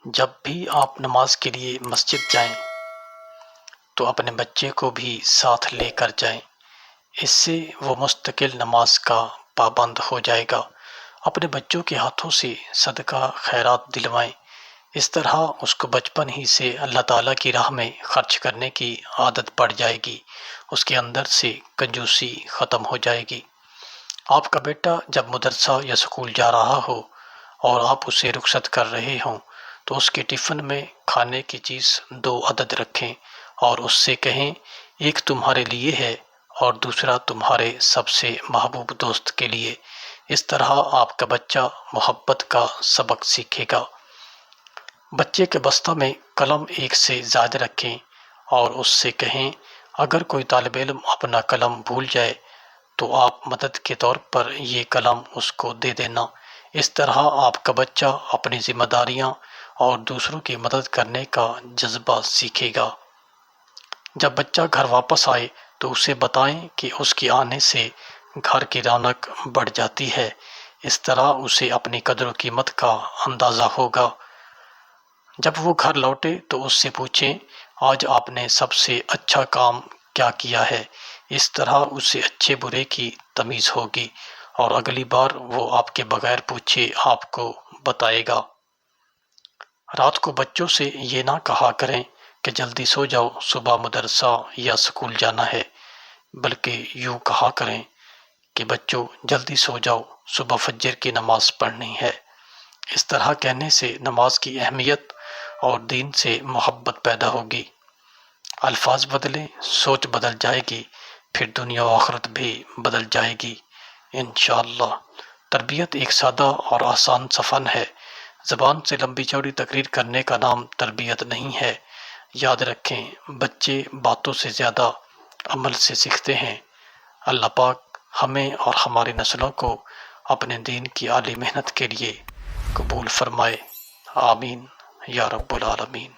جب بھی آپ نماز کے لیے مسجد جائیں تو اپنے بچے کو بھی ساتھ لے کر جائیں۔ اس سے وہ مستقل نماز کا پابند ہو جائے گا۔ اپنے بچوں کے ہاتھوں سے صدقہ خیرات دلوائیں۔ اس طرح اس کو بچپن ہی سے اللہ تعالیٰ کی راہ میں خرچ کرنے کی عادت پڑ جائے گی، اس کے اندر سے کنجوسی ختم ہو جائے گی۔ آپ کا بیٹا جب مدرسہ یا اسکول جا رہا ہو اور آپ اسے رخصت کر رہے ہوں تو اس کے ٹفن میں کھانے کی چیز 2 عدد رکھیں اور اس سے کہیں ایک تمہارے لیے ہے اور دوسرا تمہارے سب سے محبوب دوست کے لیے۔ اس طرح آپ کا بچہ محبت کا سبق سیکھے گا۔ بچے کے بستہ میں قلم 1 سے زائد رکھیں اور اس سے کہیں اگر کوئی طالب علم اپنا قلم بھول جائے تو آپ مدد کے طور پر یہ قلم اس کو دے دینا۔ اس طرح آپ کا بچہ اپنی ذمہ داریاں اور دوسروں کی مدد کرنے کا جذبہ سیکھے گا۔ جب بچہ گھر واپس آئے تو اسے بتائیں کہ اس کے آنے سے گھر کی رونق بڑھ جاتی ہے۔ اس طرح اسے اپنی قدر و قیمت کا اندازہ ہوگا۔ جب وہ گھر لوٹے تو اس سے پوچھیں آج آپ نے سب سے اچھا کام کیا کیا ہے۔ اس طرح اسے اچھے برے کی تمیز ہوگی اور اگلی بار وہ آپ کے بغیر پوچھے آپ کو بتائے گا۔ رات کو بچوں سے یہ نہ کہا کریں کہ جلدی سو جاؤ صبح مدرسہ یا اسکول جانا ہے، بلکہ یوں کہا کریں کہ بچوں جلدی سو جاؤ صبح فجر کی نماز پڑھنی ہے۔ اس طرح کہنے سے نماز کی اہمیت اور دین سے محبت پیدا ہوگی۔ الفاظ بدلیں، سوچ بدل جائے گی، پھر دنیا و آخرت بھی بدل جائے گی انشاءاللہ۔ تربیت ایک سادہ اور آسان سا فن ہے۔ زبان سے لمبی چوڑی تقریر کرنے کا نام تربیت نہیں ہے۔ یاد رکھیں بچے باتوں سے زیادہ عمل سے سیکھتے ہیں۔ اللہ پاک ہمیں اور ہماری نسلوں کو اپنے دین کی عالی محنت کے لیے قبول فرمائے، آمین یا رب العالمین۔